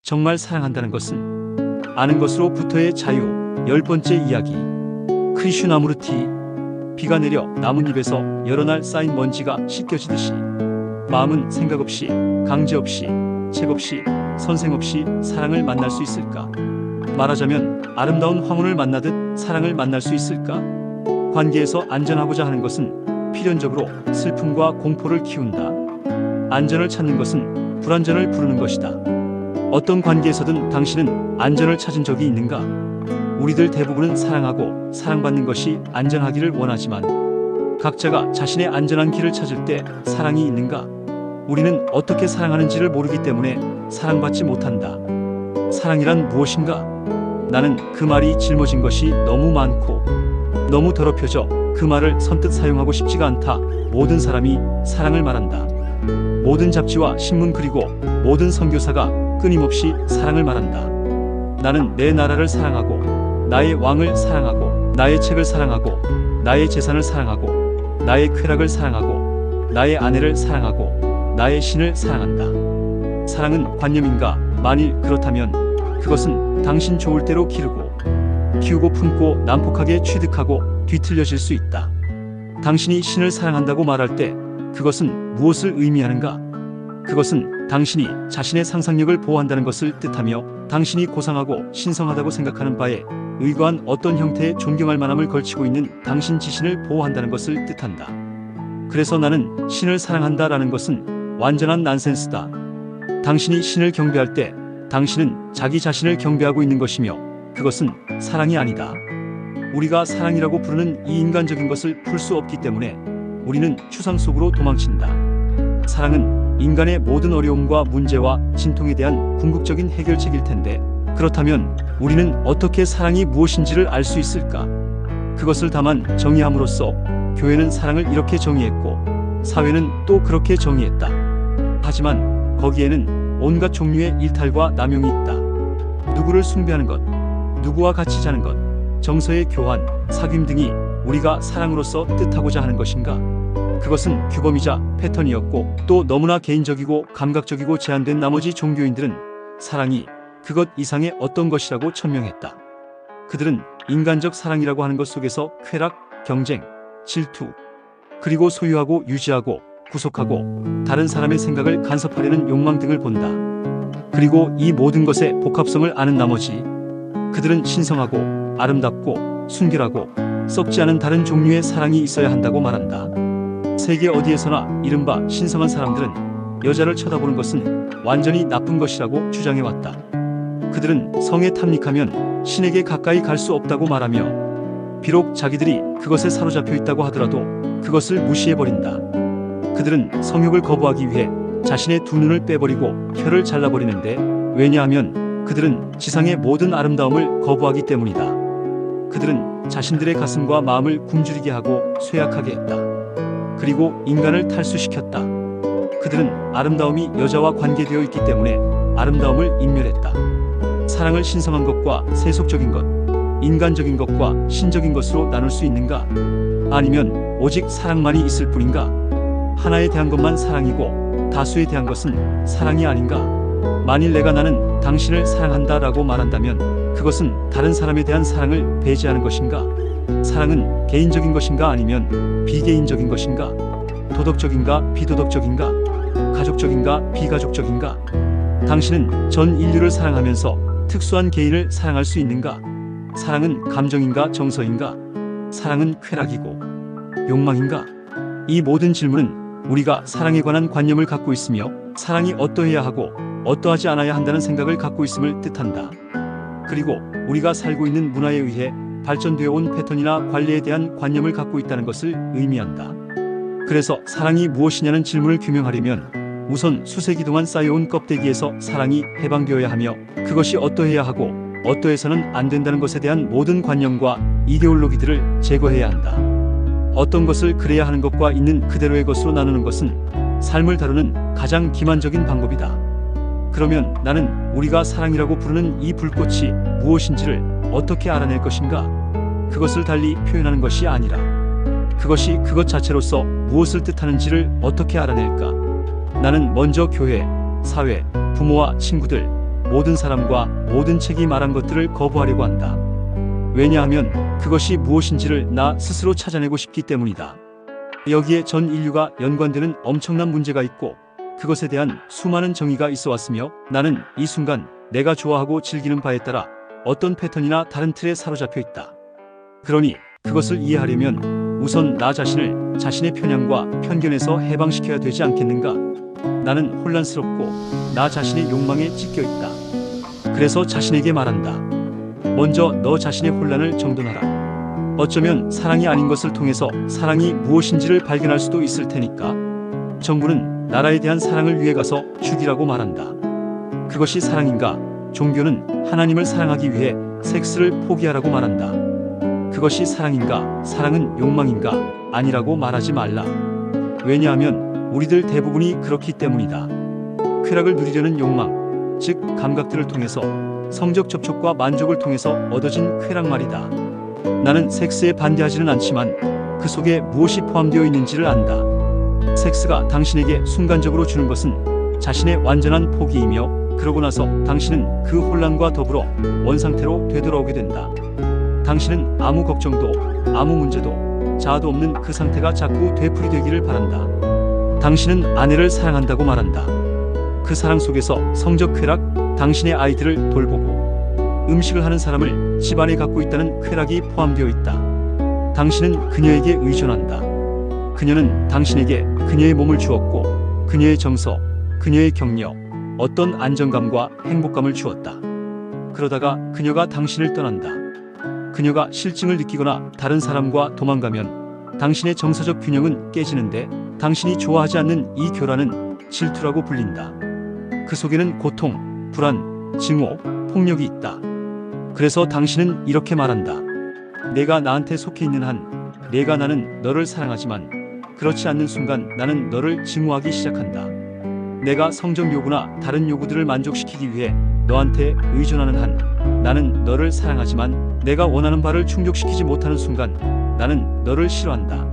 정말 사랑한다는 것은 아는 것으로부터의 자유. 10번째 이야기. 크리슈나무르티. 비가 내려 나뭇잎에서 여러 날 쌓인 먼지가 씻겨지듯이 마음은 생각 없이, 강제 없이, 책 없이, 선생 없이 사랑을 만날 수 있을까? 말하자면 아름다운 황혼을 만나듯 사랑을 만날 수 있을까? 관계에서 안전하고자 하는 것은 필연적으로 슬픔과 공포를 키운다. 안전을 찾는 것은 불안전을 부르는 것이다. 어떤 관계에서든 당신은 안전을 찾은 적이 있는가? 우리들 대부분은 사랑하고 사랑받는 것이 안전하기를 원하지만 각자가 자신의 안전한 길을 찾을 때 사랑이 있는가? 우리는 어떻게 사랑하는지를 모르기 때문에 사랑받지 못한다. 사랑이란 무엇인가? 나는 그 말이 짊어진 것이 너무 많고 너무 더럽혀져 그 말을 선뜻 사용하고 싶지가 않다. 모든 사람이 사랑을 말한다. 모든 잡지와 신문 그리고 모든 선교사가 끊임없이 사랑을 말한다. 나는 내 나라를 사랑하고 나의 왕을 사랑하고 나의 책을 사랑하고 나의 재산을 사랑하고 나의 쾌락을 사랑하고 나의 아내를 사랑하고 나의 신을 사랑한다. 사랑은 관념인가? 만일 그렇다면 그것은 당신 좋을 대로 기르고 키우고 품고 난폭하게 취득하고 뒤틀려질 수 있다. 당신이 신을 사랑한다고 말할 때 그것은 무엇을 의미하는가? 그것은 당신이 자신의 상상력을 보호한다는 것을 뜻하며 당신이 고상하고 신성하다고 생각하는 바에 의거한 어떤 형태의 존경할 만함을 걸치고 있는 당신 자신을 보호한다는 것을 뜻한다. 그래서 나는 신을 사랑한다라는 것은 완전한 난센스다. 당신이 신을 경배할 때 당신은 자기 자신을 경배하고 있는 것이며 그것은 사랑이 아니다. 우리가 사랑이라고 부르는 이 인간적인 것을 풀 수 없기 때문에 우리는 추상 속으로 도망친다. 사랑은 인간의 모든 어려움과 문제와 진통에 대한 궁극적인 해결책일 텐데 그렇다면 우리는 어떻게 사랑이 무엇인지를 알 수 있을까? 그것을 다만 정의함으로써 교회는 사랑을 이렇게 정의했고 사회는 또 그렇게 정의했다. 하지만 거기에는 온갖 종류의 일탈과 남용이 있다. 누구를 숭배하는 것, 누구와 같이 자는 것, 정서의 교환, 사귐 등이 우리가 사랑으로서 뜻하고자 하는 것인가? 그것은 규범이자 패턴이었고 또 너무나 개인적이고 감각적이고 제한된 나머지 종교인들은 사랑이 그것 이상의 어떤 것이라고 천명했다. 그들은 인간적 사랑이라고 하는 것 속에서 쾌락, 경쟁, 질투, 그리고 소유하고 유지하고 구속하고 다른 사람의 생각을 간섭하려는 욕망 등을 본다. 그리고 이 모든 것의 복합성을 아는 나머지 그들은 신성하고 아름답고 순결하고 썩지 않은 다른 종류의 사랑이 있어야 한다고 말한다. 세계 어디에서나 이른바 신성한 사람들은 여자를 쳐다보는 것은 완전히 나쁜 것이라고 주장해왔다. 그들은 성에 탐닉하면 신에게 가까이 갈 수 없다고 말하며 비록 자기들이 그것에 사로잡혀 있다고 하더라도 그것을 무시해버린다. 그들은 성욕을 거부하기 위해 자신의 두 눈을 빼버리고 혀를 잘라버리는데 왜냐하면 그들은 지상의 모든 아름다움을 거부하기 때문이다. 그들은 자신들의 가슴과 마음을 굶주리게 하고 쇠약하게 했다. 그리고 인간을 탈수시켰다. 그들은 아름다움이 여자와 관계되어 있기 때문에 아름다움을 인멸했다. 사랑을 신성한 것과 세속적인 것, 인간적인 것과 신적인 것으로 나눌 수 있는가? 아니면 오직 사랑만이 있을 뿐인가? 하나에 대한 것만 사랑이고 다수에 대한 것은 사랑이 아닌가? 만일 내가 나는 당신을 사랑한다 라고 말한다면 그것은 다른 사람에 대한 사랑을 배제하는 것인가? 사랑은 개인적인 것인가 아니면 비개인적인 것인가? 도덕적인가 비도덕적인가? 가족적인가 비가족적인가? 당신은 전 인류를 사랑하면서 특수한 개인을 사랑할 수 있는가? 사랑은 감정인가 정서인가? 사랑은 쾌락이고 욕망인가? 이 모든 질문은 우리가 사랑에 관한 관념을 갖고 있으며 사랑이 어떠해야 하고 어떠하지 않아야 한다는 생각을 갖고 있음을 뜻한다. 그리고 우리가 살고 있는 문화에 의해 발전되어 온 패턴이나 관례에 대한 관념을 갖고 있다는 것을 의미한다. 그래서 사랑이 무엇이냐는 질문을 규명하려면 우선 수세기 동안 쌓여온 껍데기에서 사랑이 해방되어야 하며 그것이 어떠해야 하고 어떠해서는 안 된다는 것에 대한 모든 관념과 이데올로기들을 제거해야 한다. 어떤 것을 그래야 하는 것과 있는 그대로의 것으로 나누는 것은 삶을 다루는 가장 기만적인 방법이다. 그러면 나는 우리가 사랑이라고 부르는 이 불꽃이 무엇인지를 어떻게 알아낼 것인가? 그것을 달리 표현하는 것이 아니라 그것이 그것 자체로서 무엇을 뜻하는지를 어떻게 알아낼까? 나는 먼저 교회, 사회, 부모와 친구들, 모든 사람과 모든 책이 말한 것들을 거부하려고 한다. 왜냐하면 그것이 무엇인지를 나 스스로 찾아내고 싶기 때문이다. 여기에 전 인류가 연관되는 엄청난 문제가 있고 그것에 대한 수많은 정의가 있어 왔으며 나는 이 순간 내가 좋아하고 즐기는 바에 따라 어떤 패턴이나 다른 틀에 사로잡혀 있다. 그러니 그것을 이해하려면 우선 나 자신을 자신의 편향과 편견에서 해방시켜야 되지 않겠는가? 나는 혼란스럽고 나 자신의 욕망에 찢겨 있다. 그래서 자신에게 말한다. 먼저 너 자신의 혼란을 정돈하라. 어쩌면 사랑이 아닌 것을 통해서 사랑이 무엇인지를 발견할 수도 있을 테니까. 정부는 나라에 대한 사랑을 위해 가서 죽이라고 말한다. 그것이 사랑인가? 종교는 하나님을 사랑하기 위해 섹스를 포기하라고 말한다. 그것이 사랑인가? 사랑은 욕망인가? 아니라고 말하지 말라. 왜냐하면 우리들 대부분이 그렇기 때문이다. 쾌락을 누리려는 욕망, 즉 감각들을 통해서 성적 접촉과 만족을 통해서 얻어진 쾌락 말이다. 나는 섹스에 반대하지는 않지만 그 속에 무엇이 포함되어 있는지를 안다. 섹스가 당신에게 순간적으로 주는 것은 자신의 완전한 포기이며 그러고 나서 당신은 그 혼란과 더불어 원상태로 되돌아오게 된다. 당신은 아무 걱정도 아무 문제도 자아도 없는 그 상태가 자꾸 되풀이되기를 바란다. 당신은 아내를 사랑한다고 말한다. 그 사랑 속에서 성적 쾌락, 당신의 아이들을 돌보고 음식을 하는 사람을 집안에 갖고 있다는 쾌락이 포함되어 있다. 당신은 그녀에게 의존한다. 그녀는 당신에게 그녀의 몸을 주었고 그녀의 정서, 그녀의 격려, 어떤 안정감과 행복감을 주었다. 그러다가 그녀가 당신을 떠난다. 그녀가 실증을 느끼거나 다른 사람과 도망가면 당신의 정서적 균형은 깨지는데 당신이 좋아하지 않는 이 교란은 질투라고 불린다. 그 속에는 고통, 불안, 증오, 폭력이 있다. 그래서 당신은 이렇게 말한다. 내가 나한테 속해 있는 한 내가 나는 너를 사랑하지만 그렇지 않는 순간 나는 너를 증오하기 시작한다. 내가 성적 요구나 다른 요구들을 만족시키기 위해 너한테 의존하는 한 나는 너를 사랑하지만 내가 원하는 바를 충족시키지 못하는 순간 나는 너를 싫어한다.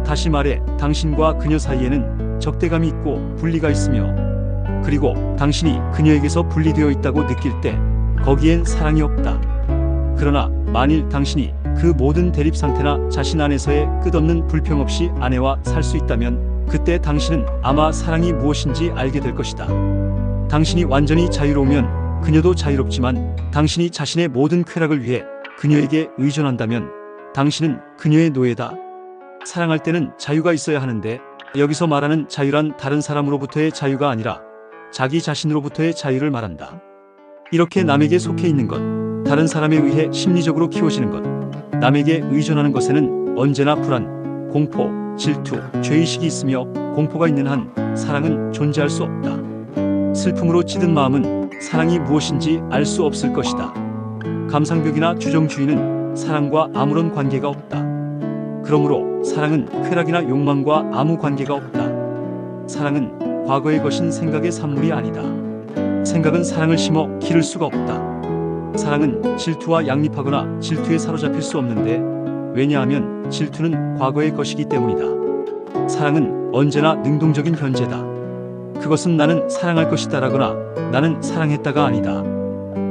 다시 말해 당신과 그녀 사이에는 적대감이 있고 분리가 있으며 그리고 당신이 그녀에게서 분리되어 있다고 느낄 때 거기엔 사랑이 없다. 그러나 만일 당신이 그 모든 대립 상태나 자신 안에서의 끝없는 불평 없이 아내와 살 수 있다면 그때 당신은 아마 사랑이 무엇인지 알게 될 것이다. 당신이 완전히 자유로우면 그녀도 자유롭지만 당신이 자신의 모든 쾌락을 위해 그녀에게 의존한다면 당신은 그녀의 노예다. 사랑할 때는 자유가 있어야 하는데 여기서 말하는 자유란 다른 사람으로부터의 자유가 아니라 자기 자신으로부터의 자유를 말한다. 이렇게 남에게 속해 있는 것, 다른 사람에 의해 심리적으로 키워지는 것, 남에게 의존하는 것에는 언제나 불안, 공포, 질투, 죄의식이 있으며 공포가 있는 한 사랑은 존재할 수 없다. 슬픔으로 찌든 마음은 사랑이 무엇인지 알 수 없을 것이다. 감상벽이나 주정주의는 사랑과 아무런 관계가 없다. 그러므로 사랑은 쾌락이나 욕망과 아무 관계가 없다. 사랑은 과거의 것인 생각의 산물이 아니다. 생각은 사랑을 심어 기를 수가 없다. 사랑은 질투와 양립하거나 질투에 사로잡힐 수 없는데 왜냐하면 질투는 과거의 것이기 때문이다. 사랑은 언제나 능동적인 변제다. 그것은 나는 사랑할 것이다 라거나 나는 사랑했다가 아니다.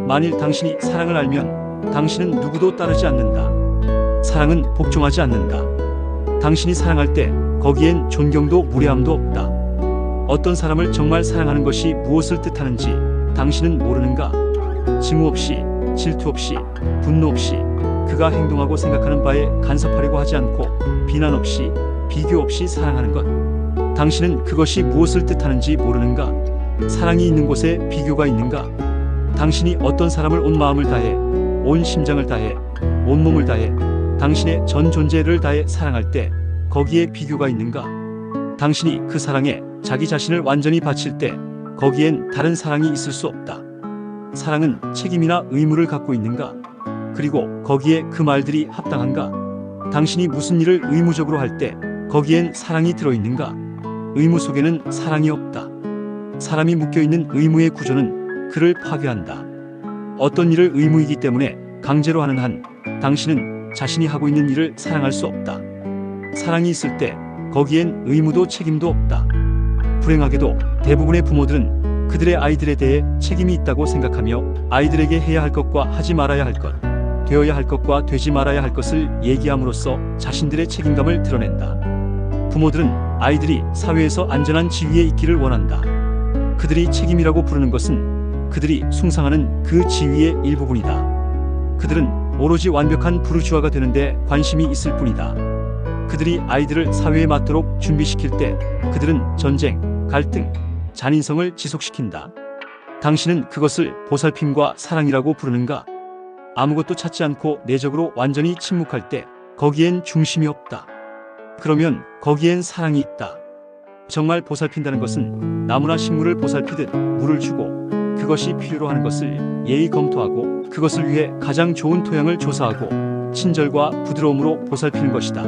만일 당신이 사랑을 알면 당신은 누구도 따르지 않는다. 사랑은 복종하지 않는다. 당신이 사랑할 때 거기엔 존경도 무례함도 없다. 어떤 사람을 정말 사랑하는 것이 무엇을 뜻하는지 당신은 모르는가? 증오 없이, 질투 없이, 분노 없이 그가 행동하고 생각하는 바에 간섭하려고 하지 않고 비난 없이, 비교 없이 사랑하는 것. 당신은 그것이 무엇을 뜻하는지 모르는가? 사랑이 있는 곳에 비교가 있는가? 당신이 어떤 사람을 온 마음을 다해, 온 심장을 다해, 온 몸을 다해, 당신의 전 존재를 다해 사랑할 때 거기에 비교가 있는가? 당신이 그 사랑에 자기 자신을 완전히 바칠 때 거기엔 다른 사랑이 있을 수 없다. 사랑은 책임이나 의무를 갖고 있는가? 그리고 거기에 그 말들이 합당한가? 당신이 무슨 일을 의무적으로 할 때 거기엔 사랑이 들어있는가? 의무 속에는 사랑이 없다. 사람이 묶여있는 의무의 구조는 그를 파괴한다. 어떤 일을 의무이기 때문에 강제로 하는 한 당신은 자신이 하고 있는 일을 사랑할 수 없다. 사랑이 있을 때 거기엔 의무도 책임도 없다. 불행하게도 대부분의 부모들은 그들의 아이들에 대해 책임이 있다고 생각하며 아이들에게 해야 할 것과 하지 말아야 할 것, 되어야 할 것과 되지 말아야 할 것을 얘기함으로써 자신들의 책임감을 드러낸다. 부모들은 아이들이 사회에서 안전한 지위에 있기를 원한다. 그들이 책임이라고 부르는 것은 그들이 숭상하는 그 지위의 일부분이다. 그들은 오로지 완벽한 부르주아가 되는데 관심이 있을 뿐이다. 그들이 아이들을 사회에 맞도록 준비시킬 때 그들은 전쟁, 갈등, 잔인성을 지속시킨다. 당신은 그것을 보살핌과 사랑이라고 부르는가? 아무것도 찾지 않고 내적으로 완전히 침묵할 때 거기엔 중심이 없다. 그러면 거기엔 사랑이 있다. 정말 보살핀다는 것은 나무나 식물을 보살피듯 물을 주고 그것이 필요로 하는 것을 예의 검토하고 그것을 위해 가장 좋은 토양을 조사하고 친절과 부드러움으로 보살피는 것이다.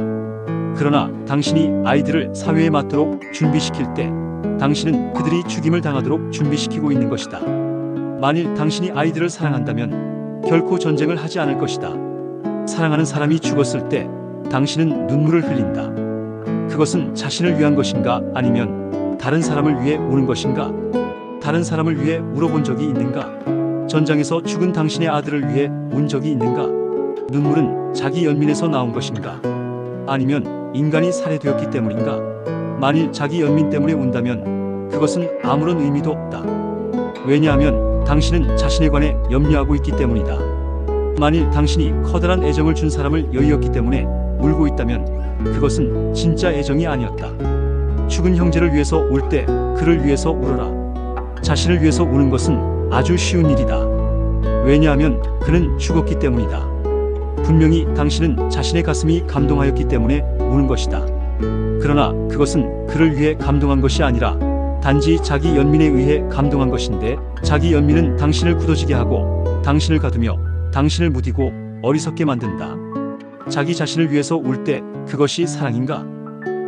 그러나 당신이 아이들을 사회에 맞도록 준비시킬 때 당신은 그들이 죽임을 당하도록 준비시키고 있는 것이다. 만일 당신이 아이들을 사랑한다면 결코 전쟁을 하지 않을 것이다. 사랑하는 사람이 죽었을 때 당신은 눈물을 흘린다. 그것은 자신을 위한 것인가 아니면 다른 사람을 위해 우는 것인가? 다른 사람을 위해 울어본 적이 있는가? 전장에서 죽은 당신의 아들을 위해 운 적이 있는가? 눈물은 자기 연민에서 나온 것인가? 아니면 인간이 살해되었기 때문인가? 만일 자기 연민 때문에 운다면 그것은 아무런 의미도 없다. 왜냐하면 당신은 자신에 관해 염려하고 있기 때문이다. 만일 당신이 커다란 애정을 준 사람을 여의었기 때문에 울고 있다면 그것은 진짜 애정이 아니었다. 죽은 형제를 위해서 울 때 그를 위해서 울어라. 자신을 위해서 우는 것은 아주 쉬운 일이다. 왜냐하면 그는 죽었기 때문이다. 분명히 당신은 자신의 가슴이 감동하였기 때문에 우는 것이다. 그러나 그것은 그를 위해 감동한 것이 아니라 단지 자기 연민에 의해 감동한 것인데 자기 연민은 당신을 굳어지게 하고 당신을 가두며 당신을 무디고 어리석게 만든다. 자기 자신을 위해서 울 때 그것이 사랑인가?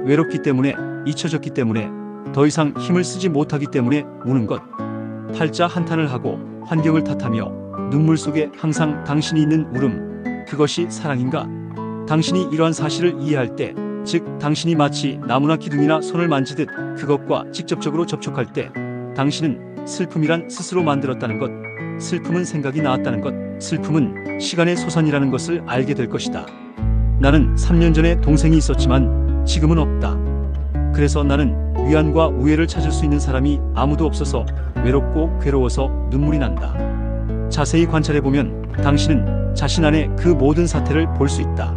외롭기 때문에 잊혀졌기 때문에 더 이상 힘을 쓰지 못하기 때문에 우는 것. 팔자 한탄을 하고 환경을 탓하며 눈물 속에 항상 당신이 있는 울음. 그것이 사랑인가? 당신이 이러한 사실을 이해할 때, 즉 당신이 마치 나무나 기둥이나 손을 만지듯 그것과 직접적으로 접촉할 때 당신은 슬픔이란 스스로 만들었다는 것, 슬픔은 생각이 나왔다는 것, 슬픔은 시간의 소산이라는 것을 알게 될 것이다. 나는 3년 전에 동생이 있었지만 지금은 없다. 그래서 나는 위안과 우애를 찾을 수 있는 사람이 아무도 없어서 외롭고 괴로워서 눈물이 난다. 자세히 관찰해보면 당신은 자신 안에 그 모든 사태를 볼 수 있다.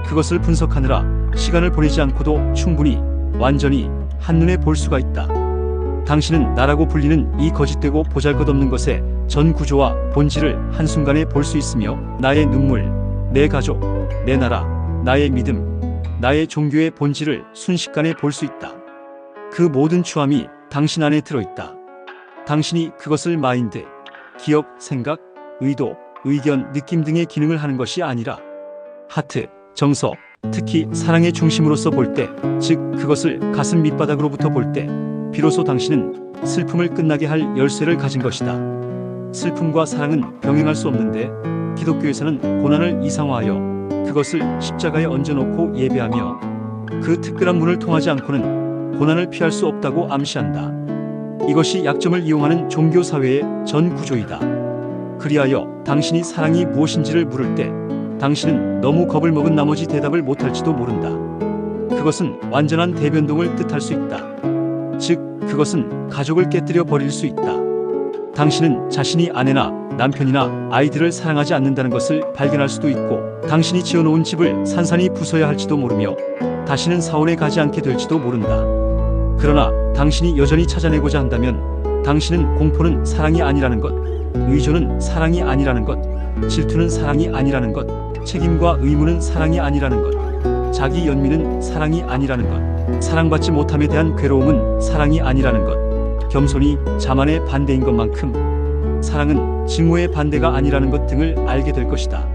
그것을 분석하느라 시간을 보내지 않고도 충분히 완전히 한눈에 볼 수가 있다. 당신은 나라고 불리는 이 거짓되고 보잘것없는 것의 전 구조와 본질을 한순간에 볼 수 있으며 나의 눈물, 내 가족, 내 나라, 나의 믿음, 나의 종교의 본질을 순식간에 볼 수 있다. 그 모든 추함이 당신 안에 들어있다. 당신이 그것을 마인드, 기억, 생각, 의도, 의견, 느낌 등의 기능을 하는 것이 아니라 하트, 정서, 특히 사랑의 중심으로서 볼 때, 즉 그것을 가슴 밑바닥으로부터 볼 때 비로소 당신은 슬픔을 끝나게 할 열쇠를 가진 것이다. 슬픔과 사랑은 병행할 수 없는데 기독교에서는 고난을 이상화하여 그것을 십자가에 얹어놓고 예배하며 그 특별한 문을 통하지 않고는 고난을 피할 수 없다고 암시한다. 이것이 약점을 이용하는 종교사회의 전 구조이다. 그리하여 당신이 사랑이 무엇인지를 물을 때 당신은 너무 겁을 먹은 나머지 대답을 못할지도 모른다. 그것은 완전한 대변동을 뜻할 수 있다. 즉 그것은 가족을 깨뜨려 버릴 수 있다. 당신은 자신이 아내나 남편이나 아이들을 사랑하지 않는다는 것을 발견할 수도 있고 당신이 지어놓은 집을 산산이 부숴야 할지도 모르며 다시는 사원에 가지 않게 될지도 모른다. 그러나 당신이 여전히 찾아내고자 한다면 당신은 공포는 사랑이 아니라는 것, 의존은 사랑이 아니라는 것, 질투는 사랑이 아니라는 것, 책임과 의무는 사랑이 아니라는 것, 자기 연민은 사랑이 아니라는 것, 사랑받지 못함에 대한 괴로움은 사랑이 아니라는 것, 겸손이 자만의 반대인 것만큼 사랑은 증오의 반대가 아니라는 것 등을 알게 될 것이다.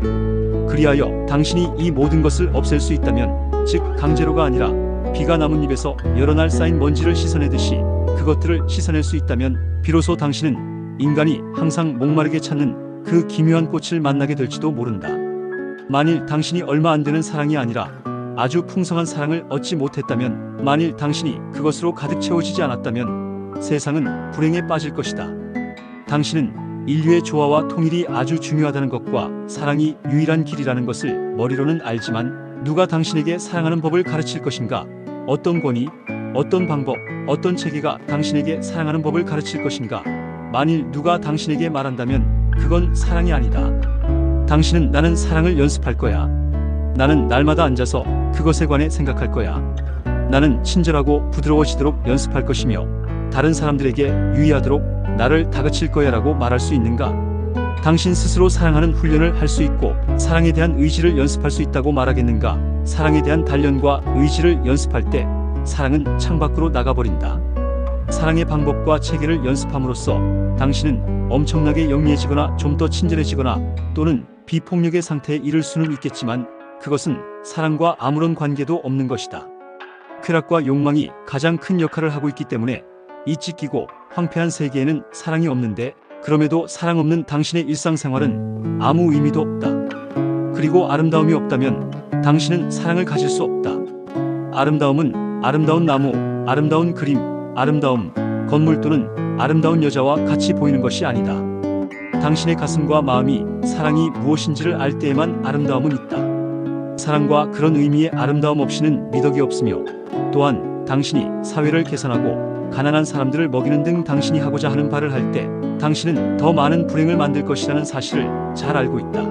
그리하여 당신이 이 모든 것을 없앨 수 있다면, 즉 강제로가 아니라 비가 나뭇잎에서 여러 날 쌓인 먼지를 씻어내듯이 그것들을 씻어낼 수 있다면 비로소 당신은 인간이 항상 목마르게 찾는 그 기묘한 꽃을 만나게 될지도 모른다. 만일 당신이 얼마 안 되는 사랑이 아니라 아주 풍성한 사랑을 얻지 못했다면, 만일 당신이 그것으로 가득 채워지지 않았다면 세상은 불행에 빠질 것이다. 당신은 인류의 조화와 통일이 아주 중요하다는 것과 사랑이 유일한 길이라는 것을 머리로는 알지만 누가 당신에게 사랑하는 법을 가르칠 것인가? 어떤 권위, 어떤 방법, 어떤 체계가 당신에게 사랑하는 법을 가르칠 것인가? 만일 누가 당신에게 말한다면 그건 사랑이 아니다. 당신은 나는 사랑을 연습할 거야. 나는 날마다 앉아서 그것에 관해 생각할 거야. 나는 친절하고 부드러워지도록 연습할 것이며 다른 사람들에게 유의하도록 나를 다그칠 거야 라고 말할 수 있는가? 당신 스스로 사랑하는 훈련을 할 수 있고 사랑에 대한 의지를 연습할 수 있다고 말하겠는가? 사랑에 대한 단련과 의지를 연습할 때 사랑은 창밖으로 나가버린다. 사랑의 방법과 체계를 연습함으로써 당신은 엄청나게 영리해지거나 좀 더 친절해지거나 또는 비폭력의 상태에 이를 수는 있겠지만 그것은 사랑과 아무런 관계도 없는 것이다. 쾌락과 욕망이 가장 큰 역할을 하고 있기 때문에 이 찢기고 황폐한 세계에는 사랑이 없는데 그럼에도 사랑 없는 당신의 일상생활은 아무 의미도 없다. 그리고 아름다움이 없다면 당신은 사랑을 가질 수 없다. 아름다움은 아름다운 나무, 아름다운 그림, 아름다움, 건물 또는 아름다운 여자와 같이 보이는 것이 아니다. 당신의 가슴과 마음이 사랑이 무엇인지를 알 때에만 아름다움은 있다. 사랑과 그런 의미의 아름다움 없이는 미덕이 없으며 또한 당신이 사회를 개선하고 가난한 사람들을 먹이는 등 당신이 하고자 하는 바를 할 때 당신은 더 많은 불행을 만들 것이라는 사실을 잘 알고 있다.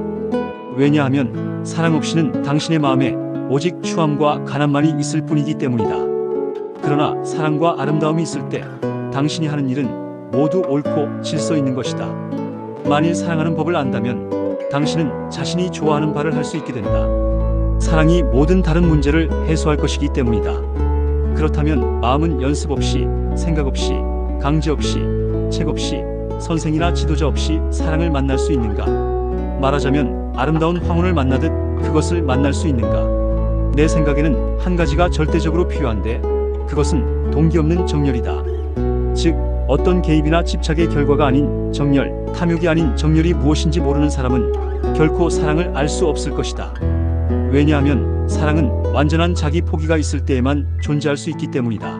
왜냐하면 사랑 없이는 당신의 마음에 오직 추함과 가난만이 있을 뿐이기 때문이다. 그러나 사랑과 아름다움이 있을 때 당신이 하는 일은 모두 옳고 질서 있는 것이다. 만일 사랑하는 법을 안다면 당신은 자신이 좋아하는 바를 할 수 있게 된다. 사랑이 모든 다른 문제를 해소할 것이기 때문이다. 그렇다면 마음은 연습 없이, 생각 없이, 강제 없이, 책 없이, 선생이나 지도자 없이 사랑을 만날 수 있는가? 말하자면 아름다운 황혼을 만나듯 그것을 만날 수 있는가? 내 생각에는 한 가지가 절대적으로 필요한데 그것은 동기 없는 정열이다. 즉 어떤 개입이나 집착의 결과가 아닌 정열, 탐욕이 아닌 정열이 무엇인지 모르는 사람은 결코 사랑을 알 수 없을 것이다. 왜냐하면 사랑은 완전한 자기 포기가 있을 때에만 존재할 수 있기 때문이다.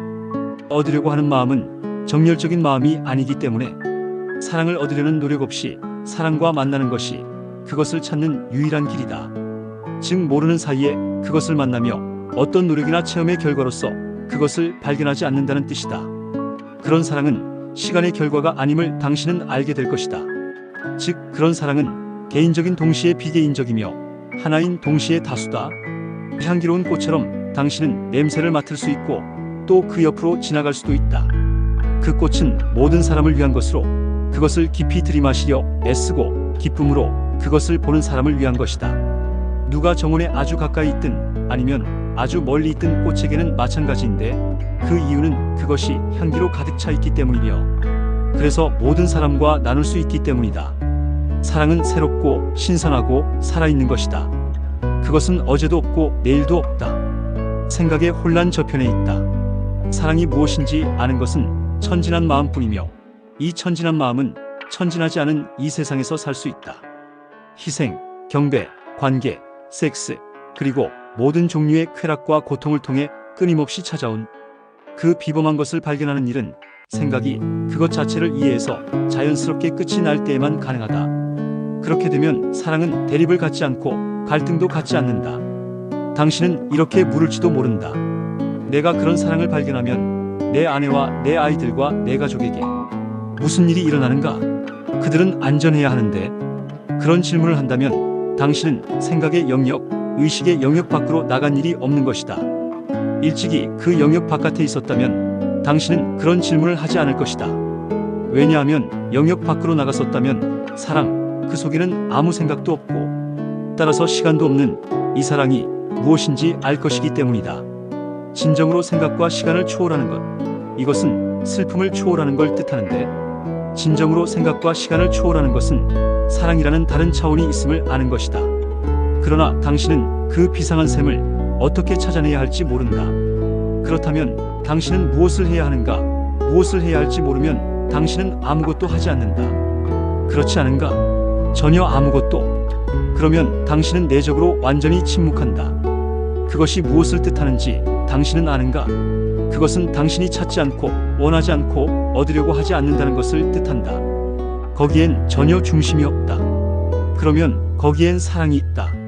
얻으려고 하는 마음은 정열적인 마음이 아니기 때문에 사랑을 얻으려는 노력 없이 사랑과 만나는 것이 그것을 찾는 유일한 길이다. 즉 모르는 사이에 그것을 만나며 어떤 노력이나 체험의 결과로서 그것을 발견하지 않는다는 뜻이다. 그런 사랑은 시간의 결과가 아님을 당신은 알게 될 것이다. 즉 그런 사랑은 개인적인 동시에 비개인적이며 하나인 동시에 다수다. 향기로운 꽃처럼 당신은 냄새를 맡을 수 있고 또 그 옆으로 지나갈 수도 있다. 그 꽃은 모든 사람을 위한 것으로 그것을 깊이 들이마시려 애쓰고 기쁨으로 그것을 보는 사람을 위한 것이다. 누가 정원에 아주 가까이 있든 아니면 아주 멀리 있든 꽃에게는 마찬가지인데 그 이유는 그것이 향기로 가득 차 있기 때문이며 그래서 모든 사람과 나눌 수 있기 때문이다. 사랑은 새롭고 신선하고 살아있는 것이다. 그것은 어제도 없고 내일도 없다. 생각의 혼란 저편에 있다. 사랑이 무엇인지 아는 것은 천진한 마음뿐이며 이 천진한 마음은 천진하지 않은 이 세상에서 살 수 있다. 희생, 경배, 관계, 섹스, 그리고 모든 종류의 쾌락과 고통을 통해 끊임없이 찾아온 그 비범한 것을 발견하는 일은 생각이 그것 자체를 이해해서 자연스럽게 끝이 날 때에만 가능하다. 그렇게 되면 사랑은 대립을 갖지 않고 갈등도 갖지 않는다. 당신은 이렇게 물을지도 모른다. 내가 그런 사랑을 발견하면 내 아내와 내 아이들과 내 가족에게 무슨 일이 일어나는가? 그들은 안전해야 하는데 그런 질문을 한다면 당신은 생각의 영역, 의식의 영역 밖으로 나간 일이 없는 것이다. 일찍이 그 영역 바깥에 있었다면 당신은 그런 질문을 하지 않을 것이다. 왜냐하면 영역 밖으로 나갔었다면 사랑, 그 속에는 아무 생각도 없고 따라서 시간도 없는 이 사랑이 무엇인지 알 것이기 때문이다. 진정으로 생각과 시간을 초월하는 것, 이것은 슬픔을 초월하는 걸 뜻하는데 진정으로 생각과 시간을 초월하는 것은 사랑이라는 다른 차원이 있음을 아는 것이다. 그러나 당신은 그 비상한 셈을 어떻게 찾아내야 할지 모른다. 그렇다면 당신은 무엇을 해야 하는가? 무엇을 해야 할지 모르면 당신은 아무것도 하지 않는다. 그렇지 않은가? 전혀 아무것도. 그러면 당신은 내적으로 완전히 침묵한다. 그것이 무엇을 뜻하는지 당신은 아는가? 그것은 당신이 찾지 않고 원하지 않고 얻으려고 하지 않는다는 것을 뜻한다. 거기엔 전혀 중심이 없다. 그러면 거기엔 사랑이 있다.